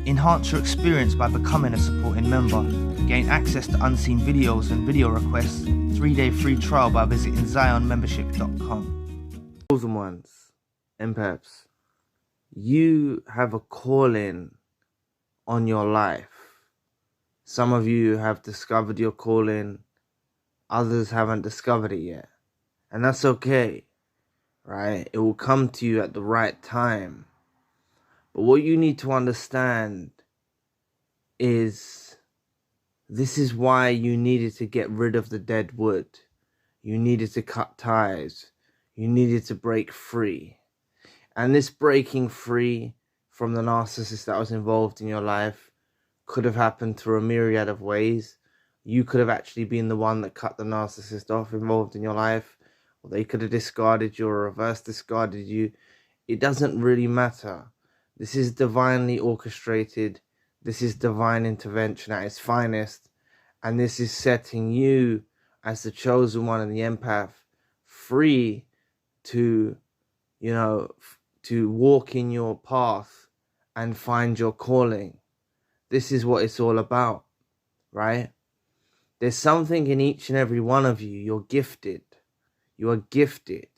Enhance your experience by becoming a supporting member. Gain access to unseen videos and video requests. 3-day free trial by visiting zionmembership.com. Chosen ones, empaths, you have a calling on your life. Some of you have discovered your calling, others haven't discovered it yet. And that's okay, right? It will come to you at the right time. But what you need to understand is this is why you needed to get rid of the dead wood. You needed to cut ties. You needed to break free. And this breaking free from the narcissist that was involved in your life could have happened through a myriad of ways. You could have actually been the one that cut the narcissist off involved in your life. Or they could have discarded you or reverse discarded you. It doesn't really matter. This is divinely orchestrated. This is divine intervention at its finest. And this is setting you as the chosen one and the empath free to, to walk in your path and find your calling. This is what it's all about, right? There's something in each and every one of you. You're gifted. You are gifted.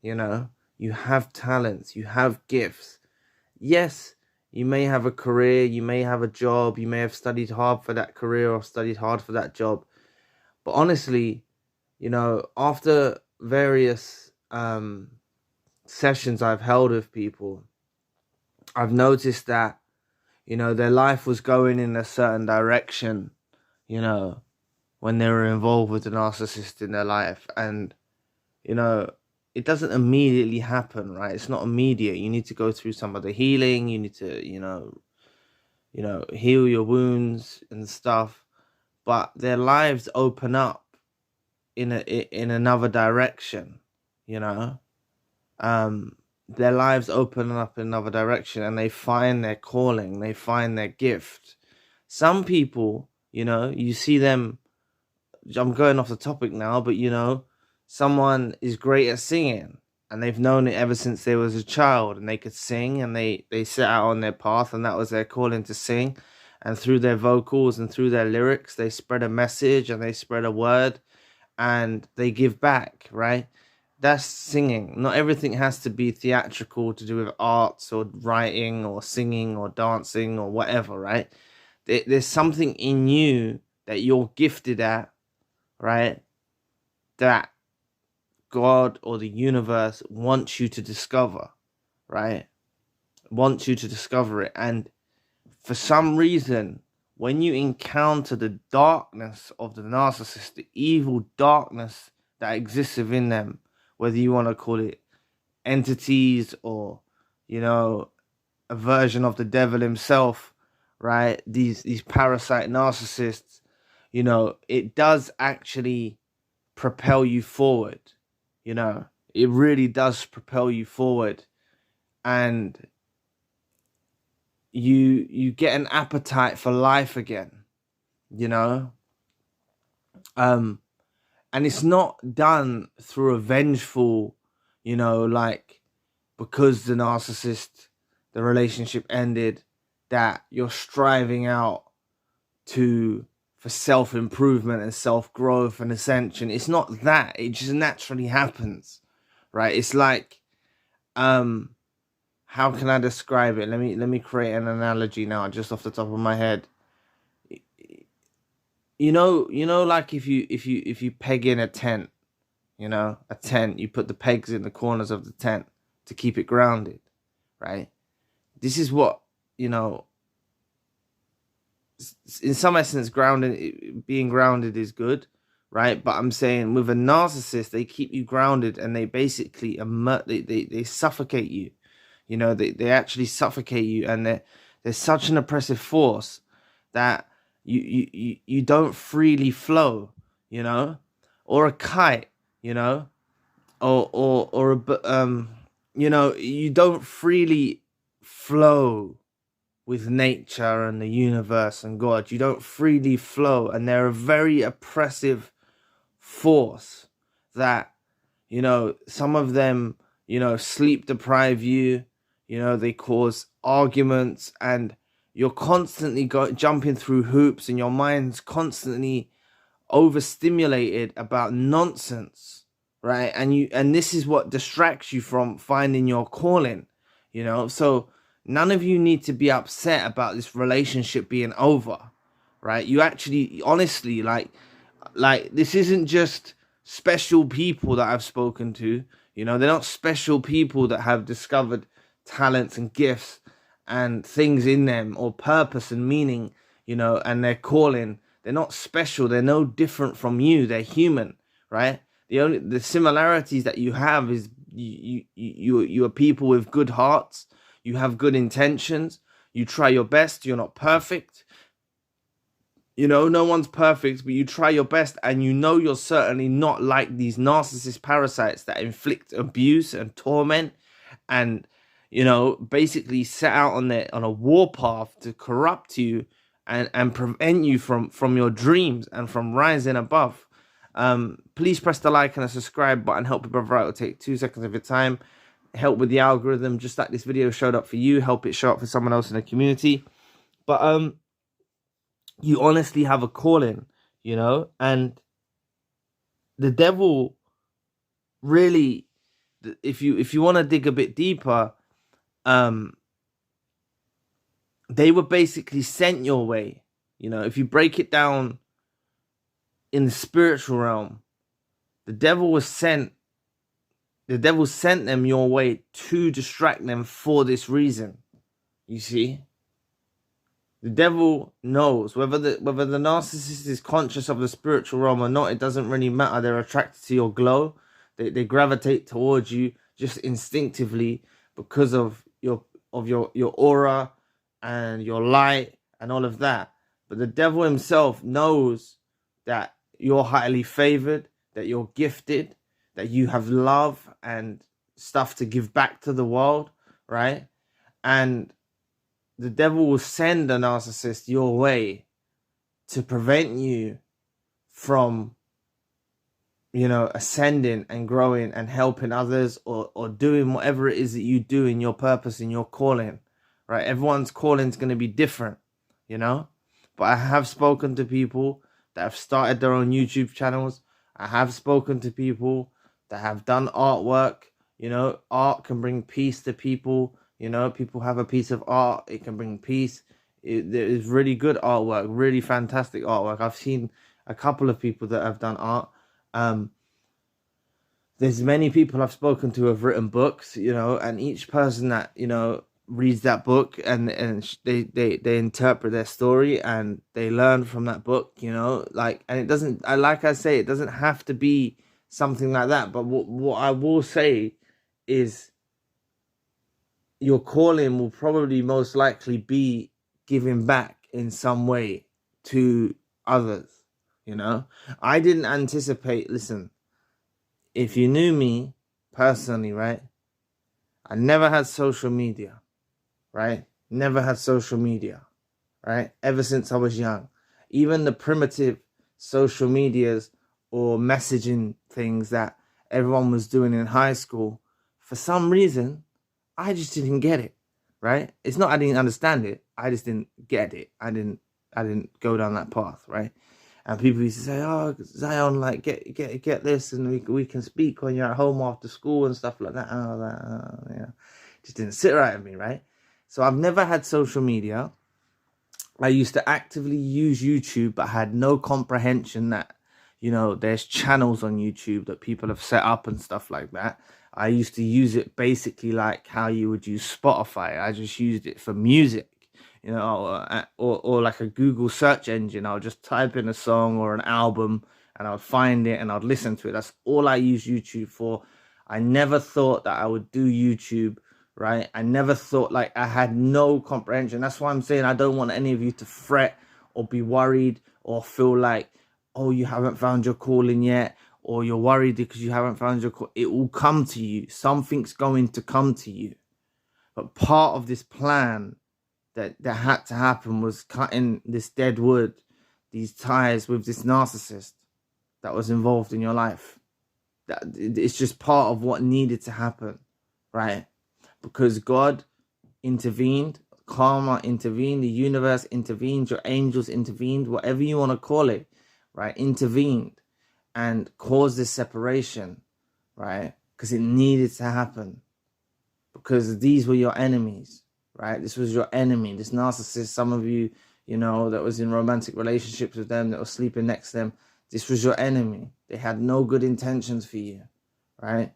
You have talents. You have gifts. Yes, you may have a career, you may have a job, you may have studied hard for that career or studied hard for that job. But honestly, after various sessions I've held with people, I've noticed that, their life was going in a certain direction, when they were involved with the narcissist in their life. And, it doesn't immediately happen, right? It's not immediate. You need to go through some of the healing. You need to, heal your wounds and stuff. But their lives open up in another direction, Their lives open up in another direction and they find their calling. They find their gift. Some people, you see them, I'm going off the topic now, but, someone is great at singing and they've known it ever since they was a child and they could sing and they set out on their path and that was their calling to sing. And through their vocals and through their lyrics, they spread a message and they spread a word and they give back, right? That's singing. Not everything has to be theatrical to do with arts or writing or singing or dancing or whatever, right? There's something in you that you're gifted at, right? That God or the universe wants you to discover, right? Wants you to discover it. And for some reason, when you encounter the darkness of the narcissist, the evil darkness that exists within them, whether you want to call it entities or, a version of the devil himself, right? These parasite narcissists, it does actually propel you forward. It really does propel you forward, and you get an appetite for life again, and it's not done through a vengeful, because the narcissist, the relationship ended, that you're striving out for self-improvement and self-growth and ascension. It's not that. It just naturally happens, right? It's like, how can I describe it? Let me create an analogy now, just off the top of my head. Like if you peg in a tent, a tent, you put the pegs in the corners of the tent to keep it grounded, right? This is what, in some essence, being grounded is good, right? But I'm saying with a narcissist, they keep you grounded and they basically they suffocate you. They actually suffocate you, and they're such an oppressive force that you don't freely flow, or a kite, or you don't freely flow with nature and the universe and God. You don't freely flow, and they're a very oppressive force that, some of them, sleep deprive you, they cause arguments, and you're constantly jumping through hoops, and your mind's constantly overstimulated about nonsense, right? And this is what distracts you from finding your calling, so none of you need to be upset about this relationship being over, right? You actually, honestly, like this isn't just special people that I've spoken to. They're not special people that have discovered talents and gifts and things in them, or purpose and meaning, and their calling. They're not special. They're no different from you. They're human, right? The similarities that you have is you are people with good hearts. You have good intentions. You try your best. You're not perfect. No one's perfect, but you try your best, and you're certainly not like these narcissist parasites that inflict abuse and torment and, basically set out on a warpath to corrupt you and prevent you from your dreams and from rising above. Please press the like and the subscribe button. Help a brother out. It'll take 2 seconds of your time. Help with the algorithm, just like this video showed up for you. Help it show up for someone else in the community. But you honestly have a calling, and the devil really, if you want to dig a bit deeper, they were basically sent your way. If you break it down in the spiritual realm, the devil sent them your way to distract them for this reason. You see? The devil knows whether the narcissist is conscious of the spiritual realm or not. It doesn't really matter. They're attracted to your glow. They gravitate towards you just instinctively because of your aura and your light and all of that. But the devil himself knows that you're highly favored, that you're gifted, that you have love and stuff to give back to the world, right? And the devil will send a narcissist your way to prevent you from, ascending and growing and helping others, or doing whatever it is that you do in your purpose, in your calling, right? Everyone's calling is going to be different, But I have spoken to people that have started their own YouTube channels. I have spoken to people that have done artwork. Art can bring peace to people. People have a piece of art. It can bring peace. There is really good artwork, really fantastic artwork. I've seen a couple of people that have done art. There's many people I've spoken to who have written books, and each person that, reads that book and they interpret their story and they learn from that book, and it doesn't, like I say, it doesn't have to be something like that. But what I will say is, your calling will probably most likely be giving back in some way to others. I didn't anticipate, listen, if you knew me personally, right? I never had social media, right? Never had social media, right? Ever since I was young. Even the primitive social medias or messaging things that everyone was doing in high school, for some reason, I just didn't get it, right? It's not I didn't understand it. I just didn't get it. I didn't go down that path, right? And people used to say, "Oh, Zion, like get this, and we can speak when you're at home after school and stuff like that." Yeah, just didn't sit right with me, right? So I've never had social media. I used to actively use YouTube, but I had no comprehension that, there's channels on YouTube that people have set up and stuff like that. I used to use it basically like how you would use Spotify. I just used it for music, or like a Google search engine. I'll just type in a song or an album and I'll find it and I'll listen to it. That's all I use YouTube for. I never thought that I would do YouTube, right? I never thought, I had no comprehension. That's why I'm saying I don't want any of you to fret or be worried or feel like, oh, you haven't found your calling yet, or you're worried because you haven't found your call. It will come to you. Something's going to come to you. But part of this plan that had to happen was cutting this dead wood, these ties with this narcissist that was involved in your life. It's just part of what needed to happen, right? Because God intervened karma intervened, the universe intervened, your angels intervened, whatever you want to call it, right? Intervened and caused this separation, right? Because it needed to happen. Because these were your enemies, right? This was your enemy, this narcissist. Some of you, you know, that was in romantic relationships with them, that was sleeping next to them. This was your enemy. They had no good intentions for you, right?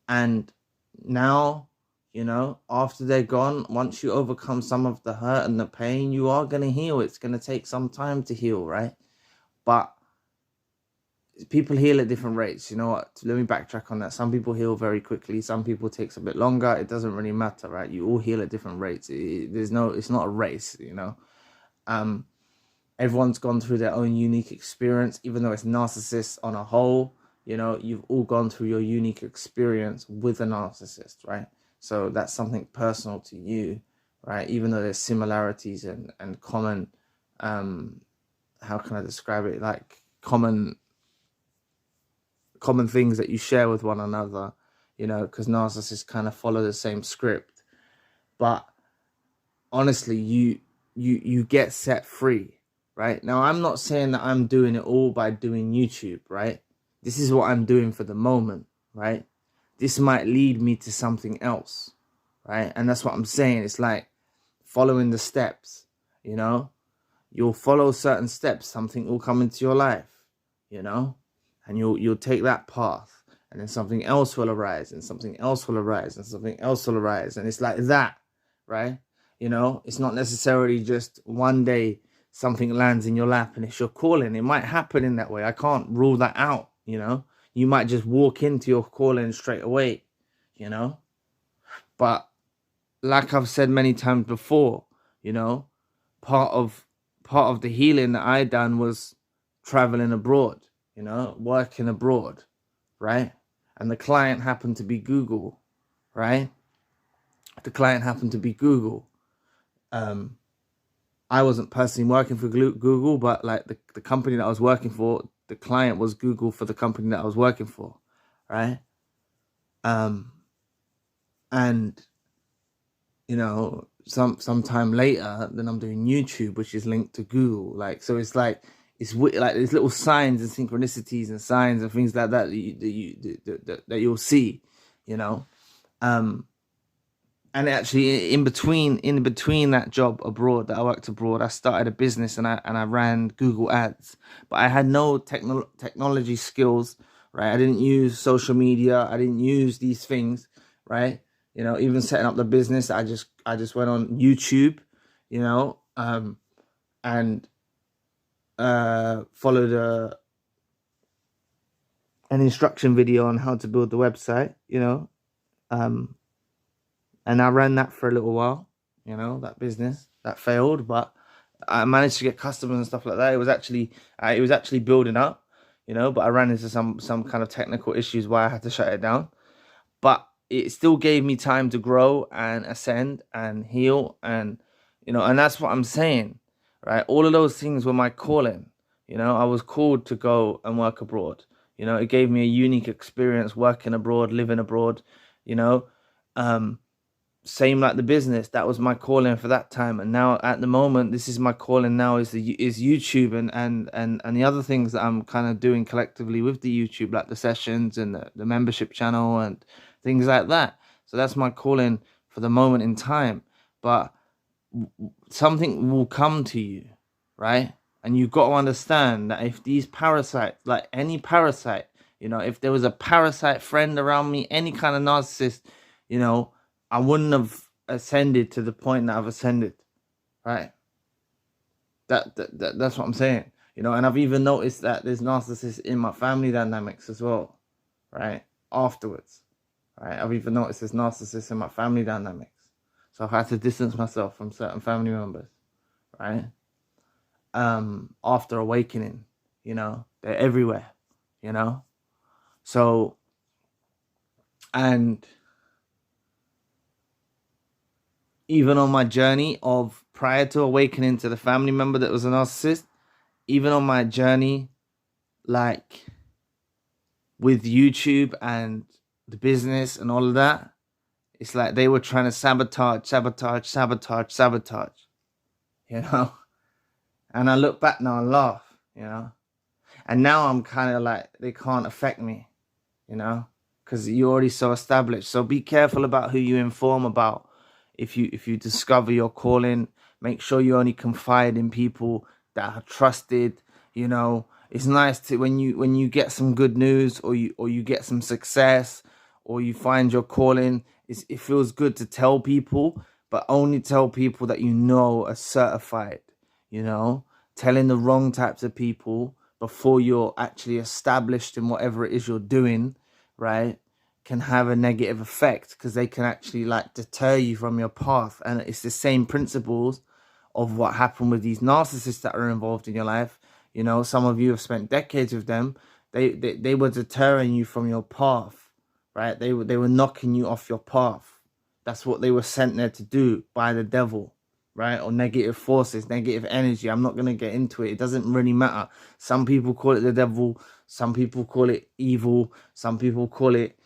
And now, you know, after they're gone, once you overcome some of the hurt and the pain, you are going to heal. It's going to take some time to heal, right? But people heal at different rates. You know what? Let me backtrack on that. Some people heal very quickly. Some people takes a bit longer. It doesn't really matter, right? You all heal at different rates. It's not a race, you know. Everyone's gone through their own unique experience, even though it's narcissists on a whole. You know, you've all gone through your unique experience with a narcissist, right? So that's something personal to you, right? Even though there's similarities and common, how can I describe it? Like common things that you share with one another, you know, because narcissists kind of follow the same script. But honestly, you get set free, right? Now, I'm not saying that I'm doing it all by doing YouTube, right? This is what I'm doing for the moment, right? This might lead me to something else, right? And that's what I'm saying. It's like following the steps, you know? You'll follow certain steps. Something will come into your life, you know? And you'll take that path. And then something else will arise, and something else will arise, and something else will arise. And it's like that, right? You know, it's not necessarily just one day something lands in your lap and it's your calling. It might happen in that way. I can't rule that out, you know? You might just walk into your calling straight away, you know? But like I've said many times before, you know, part of the healing that I done was traveling abroad, you know, working abroad, right? And the client happened to be Google, right? The client happened to be Google. I wasn't personally working for Google, but like the company that I was working for, the client was Google for the company that I was working for, right? And you know, sometime later, then I'm doing YouTube, which is linked to Google. Like, so it's like like there's little signs and synchronicities and signs and things like that that you'll see, you know. And actually, in between that job abroad that I worked abroad, I started a business and I ran Google Ads, but I had no technology skills, right? I didn't use social media. I didn't use these things, right? You know, even setting up the business, I just went on YouTube, you know, and followed an instruction video on how to build the website, you know, and I ran that for a little while, you know, that business that failed, but I managed to get customers and stuff like that. It was actually building up, you know, but I ran into some kind of technical issues why I had to shut it down. But it still gave me time to grow and ascend and heal, and you know, and that's what I'm saying, right? All of those things were my calling. You know, I was called to go and work abroad. You know, it gave me a unique experience working abroad, living abroad, you know. Same like the business, that was my calling for that time. And now at the moment, this is my calling now, is YouTube and the other things that I'm kind of doing collectively with the YouTube, like the sessions and the membership channel and things like that. So that's my calling for the moment in time. But something will come to you, right? And you've got to understand that if these parasites, like any parasite, you know, if there was a parasite friend around me, any kind of narcissist, you know, I wouldn't have ascended to the point that I've ascended, right? That's what I'm saying, you know. And I've even noticed that there's narcissists in my family dynamics as well, right? Afterwards, right? I've even noticed there's narcissists in my family dynamics, so I've had to distance myself from certain family members, right? After awakening, you know, they're everywhere, you know. So, and even on my journey of prior to awakening to the family member that was a narcissist, even on my journey, like with YouTube and the business and all of that, It's like they were trying to sabotage, you know? And I look back now and laugh, you know? And now I'm kind of like, they can't affect me, you know? Because you're already so established. So be careful about who you inform about. If you discover your calling, make sure you only confide in people that are trusted, you know? It's nice to when you get some good news, or you get some success, or you find your calling, it feels good to tell people, but only tell people that you know are certified, you know? Telling the wrong types of people before you're actually established in whatever it is you're doing, right, can have a negative effect, because they can actually like deter you from your path. And it's the same principles of what happened with these narcissists that are involved in your life. You know, some of you have spent decades with them. They were deterring you from your path, right? They were knocking you off your path. That's what they were sent there to do by the devil, right? Or negative forces, negative energy. I'm not going to get into it. It doesn't really matter. Some people call it the devil. Some people call it evil. Some people call it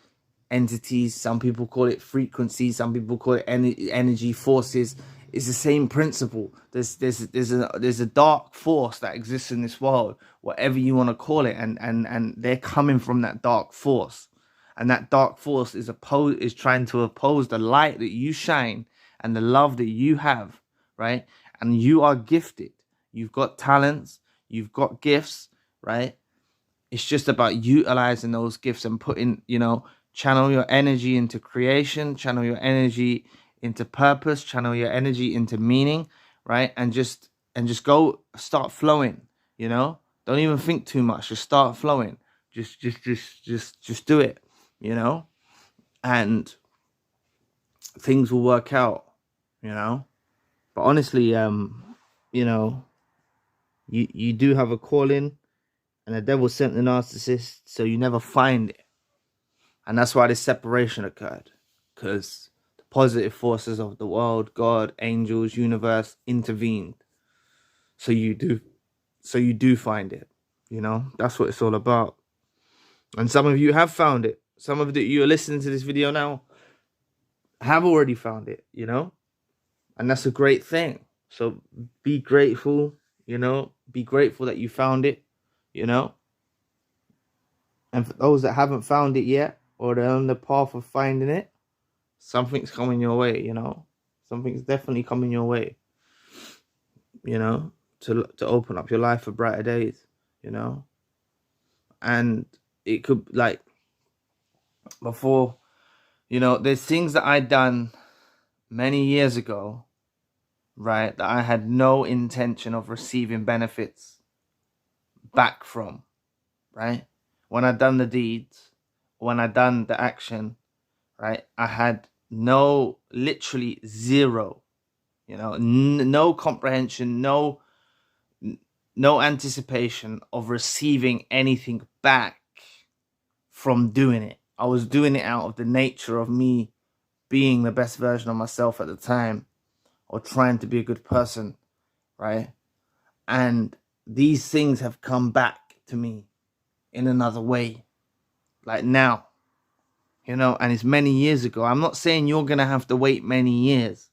entities. Some people call it frequencies. Some people call it energy forces. It's the same principle. There's a dark force that exists in this world, whatever you want to call it, and they're coming from that dark force. And that dark force is trying to oppose the light that you shine and the love that you have, right? And you are gifted. You've got talents, you've got gifts, right? It's just about utilizing those gifts and putting, you know, channel your energy into creation, channel your energy into purpose, channel your energy into meaning, right? And just go start flowing, you know? Don't even think too much. Just start flowing. Just do it, you know? And things will work out, you know? But honestly, you know, you do have a calling, and the devil sent the narcissist, so you never find it. And that's why this separation occurred, because the positive forces of the world, God, angels, universe, intervened. So you do find it, you know? That's what it's all about. And some of you have found it. Some of you are listening to this video now have already found it, you know? And that's a great thing. So be grateful, you know? Be grateful that you found it, you know? And for those that haven't found it yet, or they're on the path of finding it, something's coming your way, you know? Something's definitely coming your way, you know? To open up your life for brighter days, you know? And it could, like, before, you know, there's things that I done many years ago, right, that I had no intention of receiving benefits back from, right? When I done the deeds, when I done the action, right, I had literally zero, you know, no comprehension, no anticipation of receiving anything back from doing it. I was doing it out of the nature of me being the best version of myself at the time, or trying to be a good person, right? And these things have come back to me in another way, like now, you know, and it's many years ago. I'm not saying you're going to have to wait many years,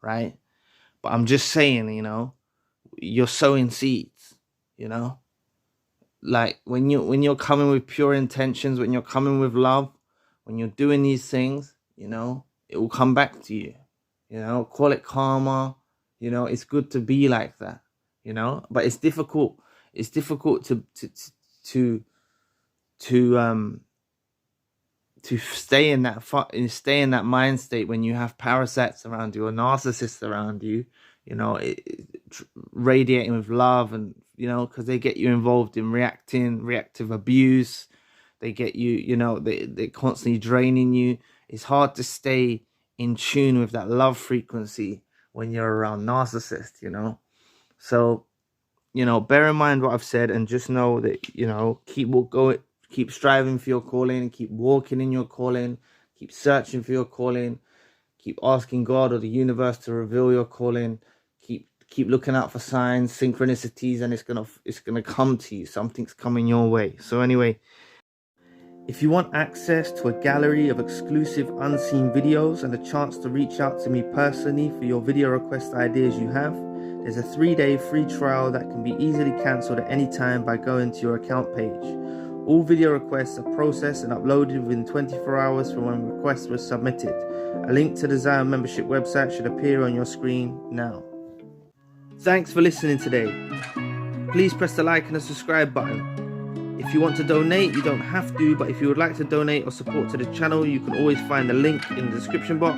right? But I'm just saying, you know, you're sowing seeds, you know? Like when you're coming with pure intentions, when you're coming with love, when you're doing these things, you know, it will come back to you, you know? Call it karma, you know? It's good to be like that, you know? But it's difficult. It's difficult to stay in that mind state when you have parasites around you or narcissists around you, you know, radiating with love, and, you know, because they get you involved in reactive abuse. They get you, you know, they're constantly draining you. It's hard to stay in tune with that love frequency when you're around narcissists, you know. So, you know, bear in mind what I've said, and just know that, you know, keep striving for your calling, keep walking in your calling, keep searching for your calling, keep asking God or the universe to reveal your calling, keep looking out for signs, synchronicities, and it's gonna come to you. Something's coming your way. So anyway, If you want access to a gallery of exclusive unseen videos and a chance to reach out to me personally for your video request ideas you have, there's a 3-day free trial that can be easily cancelled at any time by going to your account page. All video requests are processed and uploaded within 24 hours from when requests were submitted. A link to the Zion membership website should appear on your screen now. Thanks for listening today. Please press the like and the subscribe button. If you want to donate, you don't have to, but if you would like to donate or support to the channel, you can always find the link in the description box.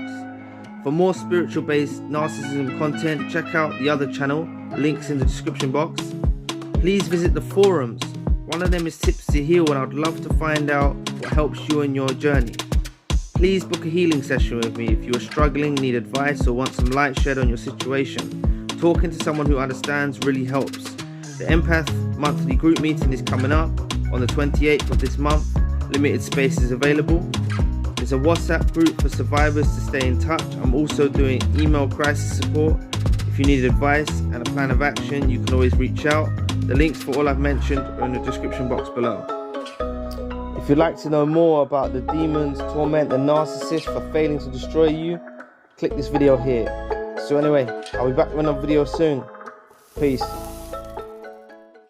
For more spiritual-based narcissism content, check out the other channel, links in the description box. Please visit the forums. One of them is Tips to Heal, and I'd love to find out what helps you in your journey. Please book a healing session with me if you are struggling, need advice, or want some light shed on your situation. Talking to someone who understands really helps. The Empath monthly group meeting is coming up on the 28th of this month. Limited space is available. There's a WhatsApp group for survivors to stay in touch. I'm also doing email crisis support. If you need advice and a plan of action, you can always reach out. The links for all I've mentioned are in the description box below. If you'd like to know more about the demons, torment, and narcissist for failing to destroy you, click this video here. So anyway, I'll be back with another video soon. Peace.